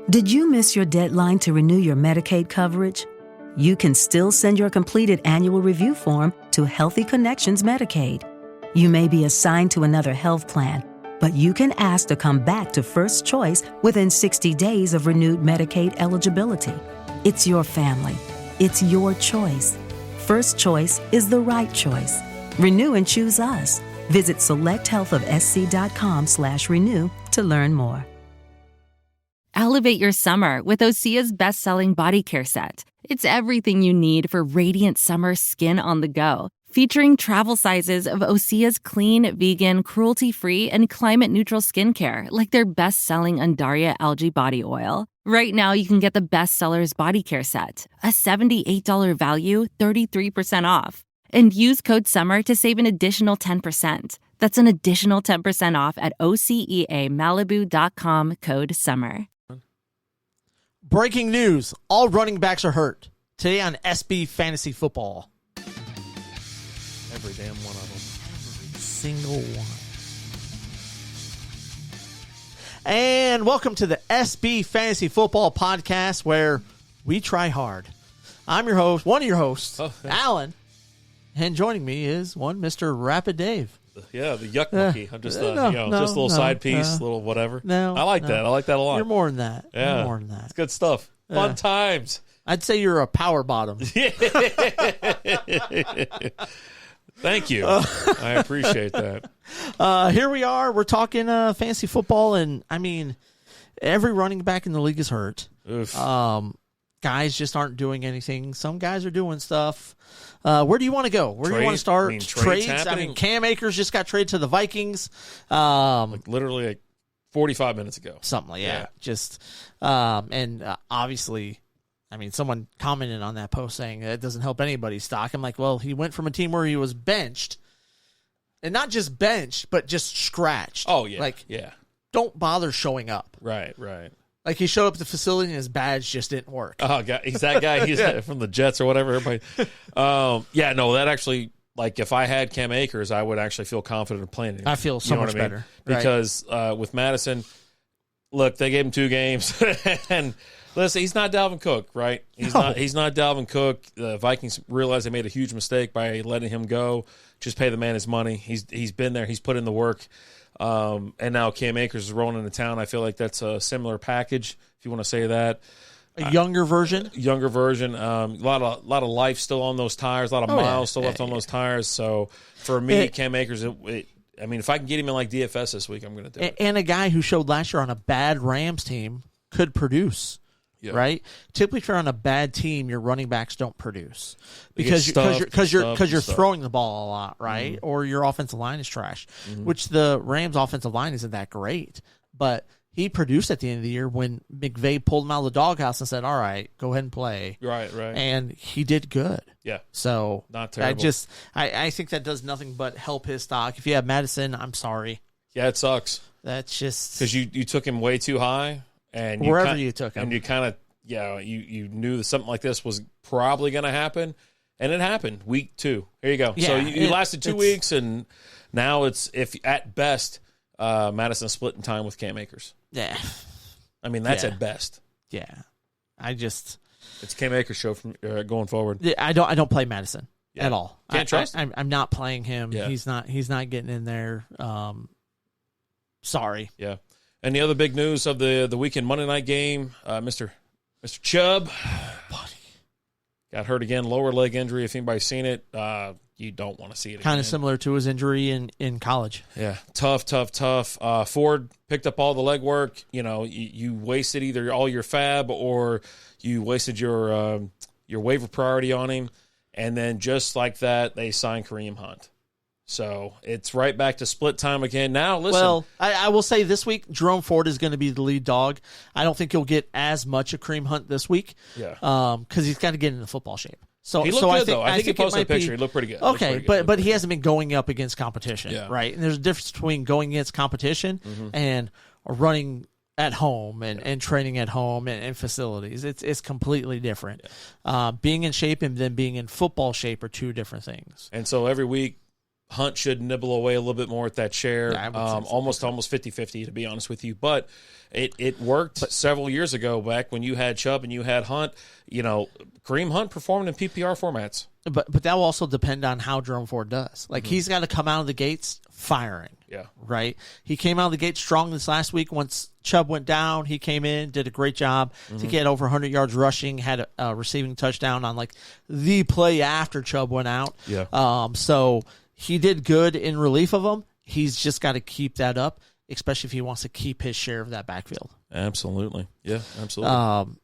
Did you miss your deadline to renew your Medicaid coverage? You can still send your completed annual review form to Healthy Connections Medicaid. You may be assigned to another health plan, but you can ask to come back to First Choice within 60 days of renewed Medicaid eligibility. It's your family. It's your choice. First Choice is the right choice. Renew and choose us. Visit selecthealthofsc.com/renew to learn more. Elevate your summer with Osea's best-selling body care set. It's everything you need for radiant summer skin on the go. Featuring travel sizes of Osea's clean, vegan, cruelty-free, and climate-neutral skincare, like their best-selling Undaria algae body oil. Right now, you can get the bestsellers body care set, a $78 value, 33% off. And use code SUMMER to save an additional 10%. That's an additional 10% off at OCEAMalibu.com, code SUMMER. Breaking news. All running backs are hurt. Today on SB Fantasy Football. Every damn one of them. Every single one. And welcome to the SB Fantasy Football Podcast, where we try hard. I'm your host, one of your hosts, Alan. And joining me is one Mr. Rapid Dave. Yeah, the yuck monkey. I'm just, just a little side piece, little whatever. I like that. I like that a lot. You're more than that. Yeah. You're more than that. It's good stuff. Fun times. I'd say you're a power bottom. Thank you. I appreciate that. Here we are. We're talking fantasy football, and I mean, every running back in the league is hurt. Guys just aren't doing anything. Some guys are doing stuff. Where do you want to go? Where do you want to start? Trades? I mean, Cam Akers just got traded to the Vikings. Literally 45 minutes ago. Something like that. Just, obviously, I mean, someone commented on that post saying that it doesn't help anybody's stock. I'm like, well, he went from a team where he was benched, and not just benched, but just scratched. Oh, yeah. Like, yeah. Don't bother showing up. Right. Like, he showed up at the facility and his badge just didn't work. Oh, God. He's that guy. He's from the Jets or whatever. Everybody. That actually, like, if I had Cam Akers, I would actually feel confident in playing him. I feel so much better. Because with Madison, look, they gave him 2 games. And listen, he's not Dalvin Cook, right? He's not Dalvin Cook. The Vikings realized they made a huge mistake by letting him go. Just pay the man his money. He's been there. He's put in the work. And now Cam Akers is rolling into town. I feel like that's a similar package, if you want to say that. A younger version? A lot of life still on those tires, a lot of miles still left on those tires. So for me, Cam Akers, if I can get him in like DFS this week, I'm going to do it. And a guy who showed last year on a bad Rams team could produce. Yeah. Right. Typically, if you're on a bad team, your running backs don't produce because you're throwing the ball a lot, right? Mm-hmm. Or your offensive line is trash. Mm-hmm. Which the Rams' offensive line isn't that great, but he produced at the end of the year when McVay pulled him out of the doghouse and said, "All right, go ahead and play." Right. And he did good. Yeah. So not terrible. I think that does nothing but help his stock. If you have Madison, I'm sorry. Yeah, it sucks. That's just because you took him way too high. And you took him. And you kind of, you knew that something like this was probably going to happen. And it happened week 2. Here you go. Yeah, so you lasted 2 weeks, and now it's, if at best, Madison splitting time with Cam Akers. Yeah. I mean, that's at best. Yeah. It's Cam Akers show from going forward. Yeah, I don't play Madison at all. Can't trust him. I'm not playing him. Yeah. He's not getting in there. Sorry. Yeah. And the other big news of the weekend Monday night game, Mr. Chubb got hurt again, lower leg injury. If anybody's seen it, you don't want to see it again. Kind of similar to his injury in college. Yeah, tough. Ford picked up all the leg work. You wasted either all your fab or you wasted your waiver priority on him. And then just like that, they signed Kareem Hunt. So it's right back to split time again. Now, listen. Well, I will say this week, Jerome Ford is going to be the lead dog. I don't think he'll get as much of Kareem Hunt this week. Yeah. Because he's got to get into football shape. So he looked good, though. I think he posted a picture. He looked pretty good. Okay, but he hasn't been going up against competition, right? And there's a difference between going against competition and running at home and training at home and facilities. It's completely different. Yeah. Being in shape and then being in football shape are 2 different things. And so every week, Hunt should nibble away a little bit more at that share. Yeah, almost 50-50, to be honest with you. But it worked several years ago, back when you had Chubb and you had Hunt. Kareem Hunt performed in PPR formats. But that will also depend on how Jerome Ford does. Like, he's got to come out of the gates firing. Yeah. Right? He came out of the gate strong this last week. Once Chubb went down, he came in, did a great job. I think he had over 100 yards rushing, had a receiving touchdown on, like, the play after Chubb went out. Yeah. So he did good in relief of him. He's just got to keep that up, especially if he wants to keep his share of that backfield. Absolutely. Yeah, absolutely.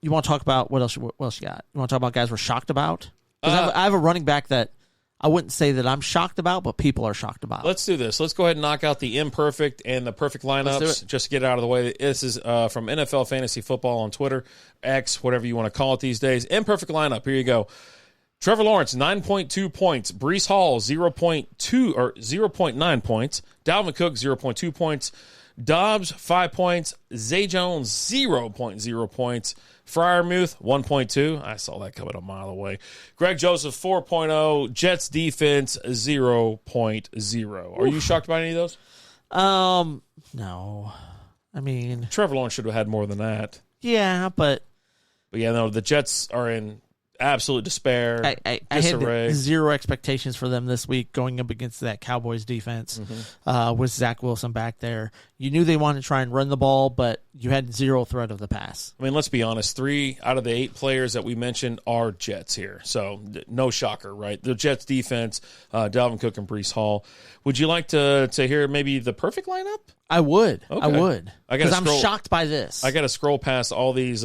You want to talk about what else you got? You want to talk about guys we're shocked about? Because I have a running back that I wouldn't say that I'm shocked about, but people are shocked about. Let's do this. Let's go ahead and knock out the imperfect and the perfect lineups. Just to get it out of the way. This is from NFL Fantasy Football on Twitter, X, whatever you want to call it these days. Imperfect lineup. Here you go. Trevor Lawrence, 9.2 points. Breece Hall, 0.9 points. Dalvin Cook, 0.2 points. Dobbs, 5 points. Zay Jones, 0.0 points. Freiermuth, 1.2. I saw that coming a mile away. Greg Joseph, 4.0. Jets defense, 0.0. Are you shocked by any of those? No. I mean, Trevor Lawrence should have had more than that. Yeah, but yeah, no, the Jets are in absolute despair. I had zero expectations for them this week going up against that Cowboys defense with Zach Wilson back there. You knew they wanted to try and run the ball, but you had zero threat of the pass. I mean, let's be honest. 3 out of the 8 players that we mentioned are Jets here. So no shocker, right? The Jets defense, Dalvin Cook and Breece Hall. Would you like to hear maybe the perfect lineup? I would. Okay. I would. Because I'm shocked by this. I got to scroll past all these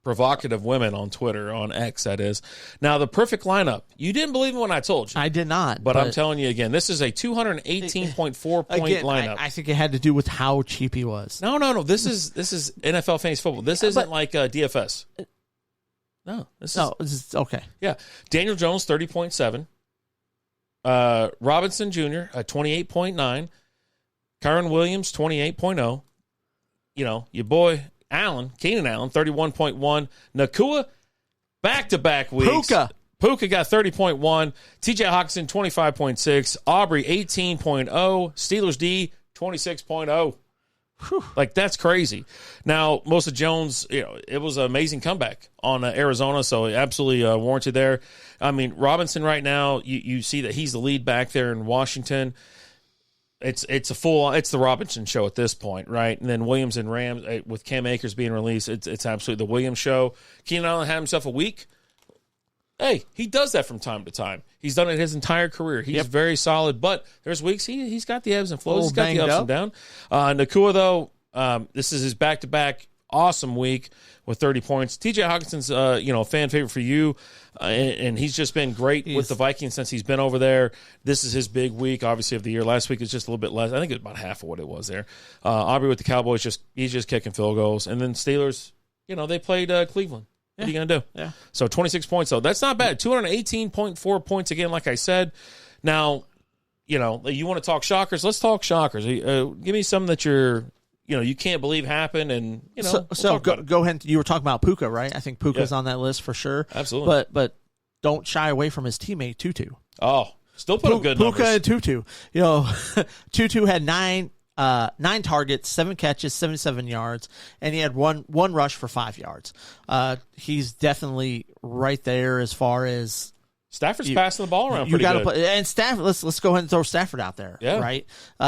provocative women on Twitter, on X, that is. Now, the perfect lineup. You didn't believe me when I told you. I did not. But I'm telling you again, this is a 218.4 point lineup. I think it had to do with how cheap he was. No. This is NFL Fantasy Football. This isn't like DFS. No. This is okay. Yeah. Daniel Jones, 30.7. Robinson Jr., 28.9. Kyren Williams, 28.0. Your boy Keenan Allen, 31.1. Nakua, back-to-back weeks. Puka got 30.1. TJ Hockenson, 25.6. Aubrey, 18.0. Steelers D, 26.0. Like, that's crazy. Now, Mosa Jones, it was an amazing comeback on Arizona, so absolutely warranted there. I mean, Robinson right now, you see that he's the lead back there in Washington. It's the Robinson show at this point, right? And then Williams and Rams with Cam Akers being released, it's absolutely the Williams show. Keenan Allen had himself a week. Hey, he does that from time to time. He's done it his entire career. He's very solid, but there's weeks he's got the ebbs and flows. He's got the ups and downs. Nakua, though, this is his back-to-back awesome week with 30 points. TJ Hawkinson's a fan favorite for you, and he's just been great with the Vikings since he's been over there. This is his big week, obviously, of the year. Last week was just a little bit less. I think it was about half of what it was there. Aubrey with the Cowboys, he's just kicking field goals. And then Steelers, they played Cleveland. What are you going to do? Yeah. So 26 points, though. That's not bad. 218.4 points again, like I said. Now, you want to talk shockers? Let's talk shockers. Give me some that you can't believe happened, and go ahead. You were talking about Puka, right? I think Puka's on that list for sure. Absolutely. But don't shy away from his teammate Tutu. Oh, still put up good numbers. Puka and Tutu. Tutu had 9 targets, 7 catches, 77 yards, and he had one rush for 5 yards. He's definitely right there as far as Stafford's passing the ball around pretty good. And Stafford, let's go ahead and throw Stafford out there. Yeah. Right.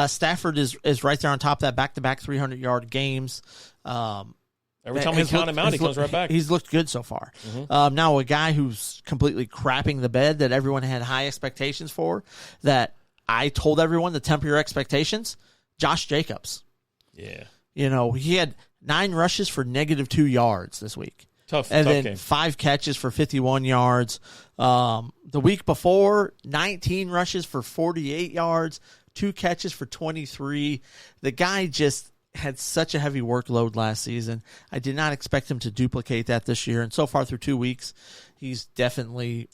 Stafford is right there on top of that back-to-back 300-yard games. Every time we count him out, he comes right back. He's looked good so far. Now, a guy who's completely crapping the bed that everyone had high expectations for, that I told everyone to temper your expectations, Josh Jacobs. Yeah. He had 9 rushes for -2 yards this week. Tough then game. 5 catches for 51 yards. The week before, 19 rushes for 48 yards, 2 catches for 23. The guy just had such a heavy workload last season. I did not expect him to duplicate that this year. And so far through 2 weeks, he's definitely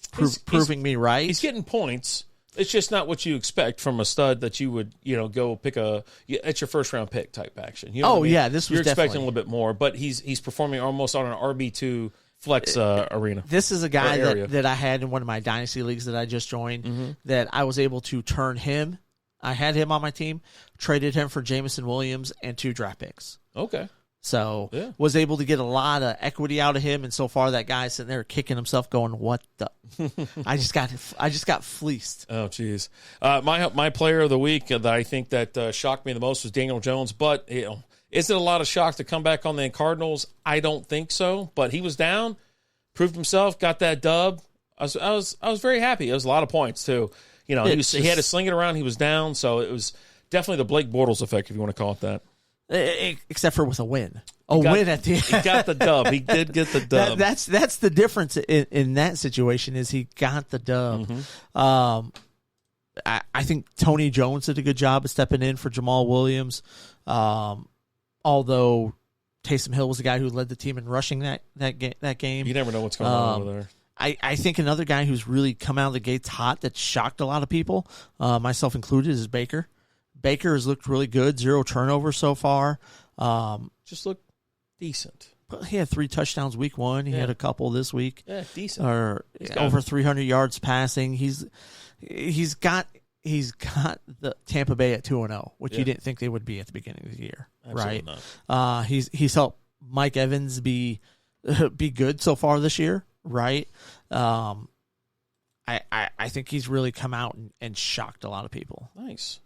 proving me right. He's getting points. It's just not what you expect from a stud that you would, go pick it's your first round pick type action. You know what I mean? Yeah, this was you're expecting a little bit more, but he's performing almost on an RB2 flex arena. This is a guy that I had in one of my dynasty leagues that I just joined that I was able to turn him. I had him on my team, traded him for Jameson Williams and 2 draft picks. Okay. So was able to get a lot of equity out of him, and so far that guy's sitting there kicking himself, going, "What the? I just got fleeced." Oh, jeez. My player of the week that I think that shocked me the most was Daniel Jones. But is it a lot of shock to come back on the Cardinals? I don't think so. But he was down, proved himself, got that dub. I was very happy. It was a lot of points too. He had to sling it around. He was down, so it was definitely the Blake Bortles effect, if you want to call it that. Except for with a win. Win at the end. He got the dub. He did get the dub. That's the difference in that situation is he got the dub. I think Tony Jones did a good job of stepping in for Jamal Williams. Although Taysom Hill was the guy who led the team in rushing that game. You never know what's going on over there. I think another guy who's really come out of the gates hot that shocked a lot of people, myself included, is Baker. Baker has looked really good. 0 turnovers so far. Just looked decent. But he had 3 touchdowns week 1. He had a couple this week. Yeah, decent. Or over 300 yards passing. He's got the Tampa Bay at 2-0, which you didn't think they would be at the beginning of the year. Absolutely right? Not. He's helped Mike Evans be good so far this year, right? I think he's really come out and shocked a lot of people. Nice.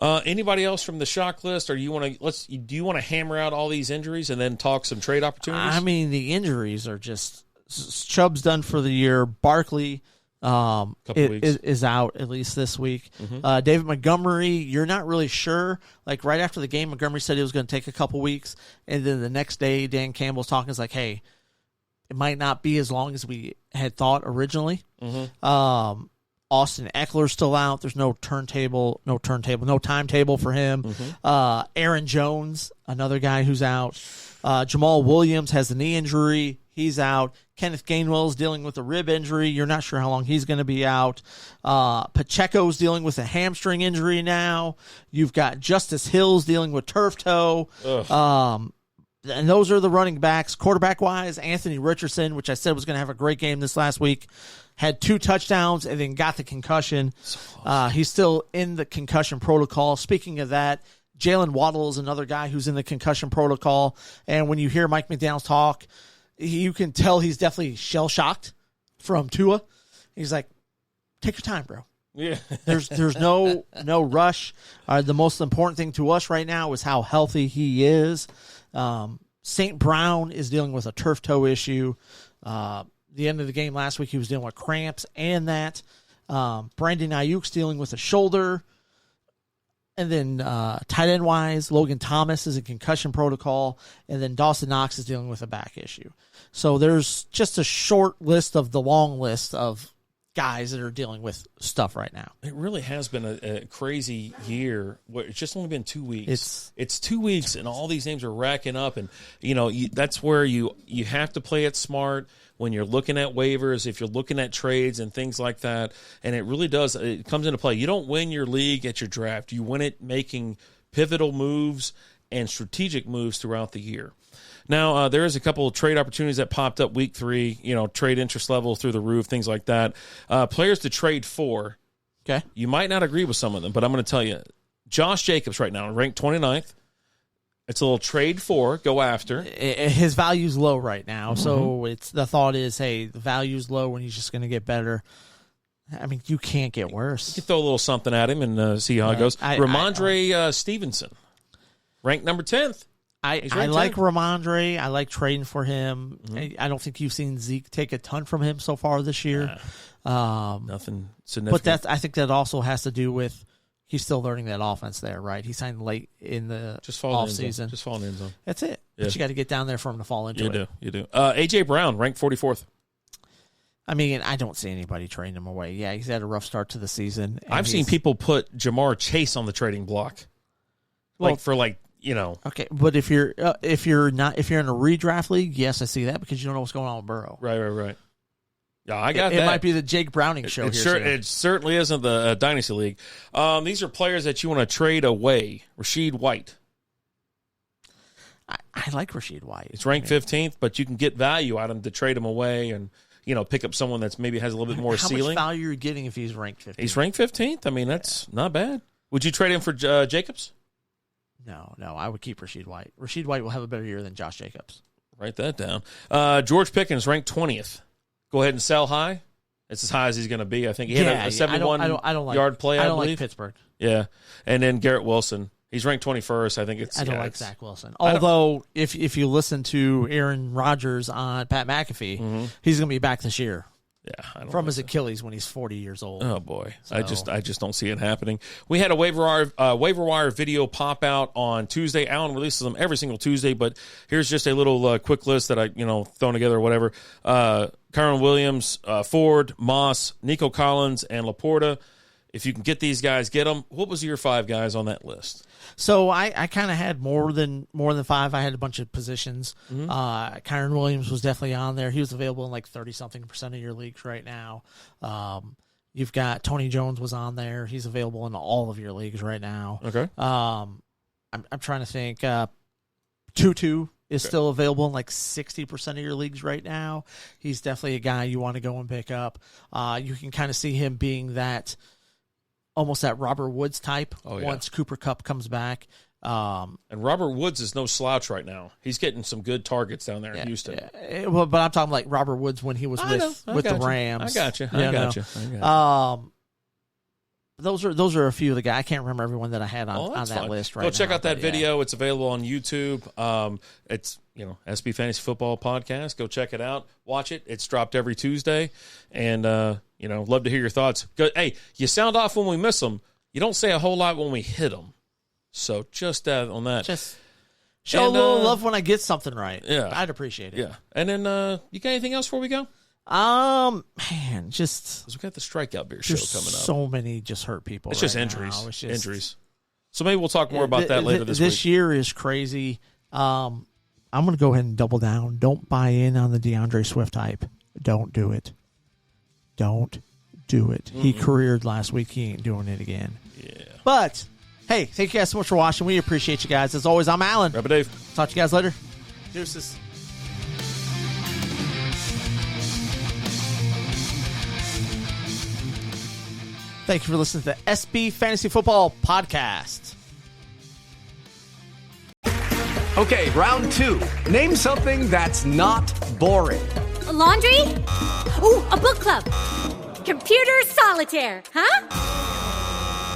Anybody else from the shock list, or do you want to hammer out all these injuries and then talk some trade opportunities? I mean, the injuries are just Chubb's done for the year. Barkley is out at least this week. David Montgomery, you're not really sure. Like right after the game, Montgomery said it was going to take a couple weeks, and then the next day, Dan Campbell's talking is like, "Hey, it might not be as long as we had thought originally." Austin Eckler's still out. There's no timetable for him. Aaron Jones, another guy who's out. Jamal Williams has a knee injury. He's out. Kenneth Gainwell's dealing with a rib injury. You're not sure how long he's going to be out. Pacheco's dealing with a hamstring injury now. You've got Justice Hills dealing with turf toe. And those are the running backs. Quarterback-wise, Anthony Richardson, which I said was going to have a great game this last week, had 2 touchdowns and then got the concussion. He's still in the concussion protocol. Speaking of that, Jalen Waddle is another guy who's in the concussion protocol. And when you hear Mike McDaniels talk, you can tell he's definitely shell-shocked from Tua. He's like, take your time, bro. Yeah. There's no rush. The most important thing to us right now is how healthy he is. St. Brown is dealing with a turf toe issue. The end of the game last week, he was dealing with cramps and that. Brandon Ayuk's dealing with a shoulder. And then tight end wise, Logan Thomas is in concussion protocol. And then Dawson Knox is dealing with a back issue. So there's just a short list of the long list of guys that are dealing with stuff right now. It really has been a crazy year. It's just only been 2 weeks. It's 2 weeks, and all these names are racking up. And that's where you have to play it smart when you're looking at waivers, if you're looking at trades and things like that. And it really does. It comes into play. You don't win your league at your draft. You win it making pivotal moves and strategic moves throughout the year. Now, there is a couple of trade opportunities that popped up week 3, trade interest level through the roof, things like that. Players to trade for. Okay. You might not agree with some of them, but I'm going to tell you. Josh Jacobs right now, ranked 29th. It's a little trade for, go after. His value's low right now, so the thought is, hey, the value's low and he's just going to get better. I mean, you can't get worse. You can throw a little something at him and see how it goes. Ramondre Stevenson, ranked number 10th. I like Ramondre. I like trading for him. I don't think you've seen Zeke take a ton from him so far this year. Nothing significant. But I think that also has to do with he's still learning that offense there, right? He signed late in the offseason. Just fall in the end zone. That's it. Yeah. But you got to get down there for him to fall into it. You do. A.J. Brown, ranked 44th. I mean, I don't see anybody trading him away. Yeah, he's had a rough start to the season. I've seen people put Jamar Chase on the trading block. Okay, but if you're in a redraft league, yes, I see that because you don't know what's going on with Burrow. Right. Yeah, I got that. It might be the Jake Browning show. It certainly isn't the Dynasty League. These are players that you want to trade away. Rashid White. I like Rachaad White. He's ranked 15th, but you can get value out of him to trade him away and pick up someone that's maybe has a little bit more ceiling. How much value are you getting if he's ranked 15th? He's ranked 15th. I mean, that's not bad. Would you trade him for Jacobs? No, I would keep Rachaad White. Rachaad White will have a better year than Josh Jacobs. Write that down. George Pickens ranked 20th. Go ahead and sell high. It's as high as he's going to be. I think he had a 71-yard play, I believe. Like Pittsburgh. Yeah. And then Garrett Wilson. He's ranked 21st. I think I don't like Zach Wilson. Although, if you listen to Aaron Rodgers on Pat McAfee, he's going to be back this year. Yeah, from his Achilles when he's 40 years old. Oh boy, so. I just don't see it happening. We had a waiver wire video pop out on Tuesday. Alan releases them every single Tuesday, but here's just a little quick list that I thrown together or whatever. Kyron Williams, Ford, Moss, Nico Collins, and Laporta. If you can get these guys, get them. What was your 5 guys on that list? So I kind of had more than 5. I had a bunch of positions. Kyron Williams was definitely on there. He was available in like 30-something% of your leagues right now. You've got Tony Jones was on there. He's available in all of your leagues right now. Okay. I'm trying to think. Tutu is still available in like 60% of your leagues right now. He's definitely a guy you want to go and pick up. You can kind of see him being that. Almost that Robert Woods type once Cooper Kupp comes back. And Robert Woods is no slouch right now. He's getting some good targets down there in Houston. Well, but I'm talking like Robert Woods when he was with the Rams. I got you. Those are a few of the guys. I can't remember everyone that I had on that list right now. Go check out that video. It's available on YouTube. It's SB Fantasy Football Podcast. Go check it out. Watch it. It's dropped every Tuesday. And, love to hear your thoughts. Hey, you sound off when we miss them. You don't say a whole lot when we hit them. So just on that. Just show a little love when I get something right. Yeah. I'd appreciate it. Yeah. And then you got anything else before we go? Man, just we got the Strikeout Beer show coming up. So many just hurt people. It's just injuries. It's just injuries. So maybe we'll talk more about that later this week. This year is crazy. I'm going to go ahead and double down. Don't buy in on the DeAndre Swift hype. Don't do it. Don't do it. Mm-hmm. He careered last week. He ain't doing it again. Yeah. But hey, thank you guys so much for watching. We appreciate you guys. As always, I'm Alan. Rabbi Dave. Talk to you guys later. Deuces. Thank you for listening to the SB Fantasy Football Podcast. Okay, round 2. Name something that's not boring. A laundry? Ooh, a book club. Computer solitaire, huh?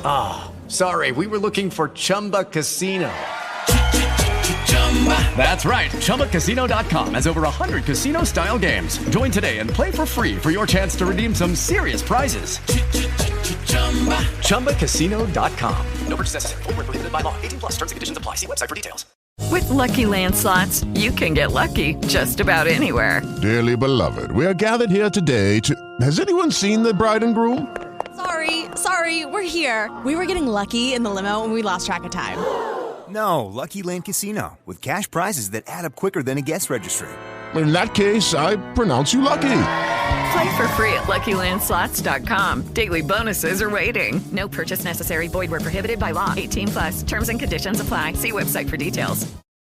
Ah, sorry, we were looking for Chumba Casino. That's right, ChumbaCasino.com has over 100 casino-style games. Join today and play for free for your chance to redeem some serious prizes. ChumbaCasino.com. No purchase necessary. Void where prohibited by law. 18+ terms and conditions apply. See website for details. With Lucky Land Slots, you can get lucky just about anywhere. Dearly beloved, we are gathered here today to... Has anyone seen the bride and groom? Sorry, we're here. We were getting lucky in the limo and we lost track of time. No, Lucky Land Casino, with cash prizes that add up quicker than a guest registry. In that case, I pronounce you lucky. Play for free at LuckyLandSlots.com. Daily bonuses are waiting. No purchase necessary. Void where prohibited by law. 18+. Terms and conditions apply. See website for details.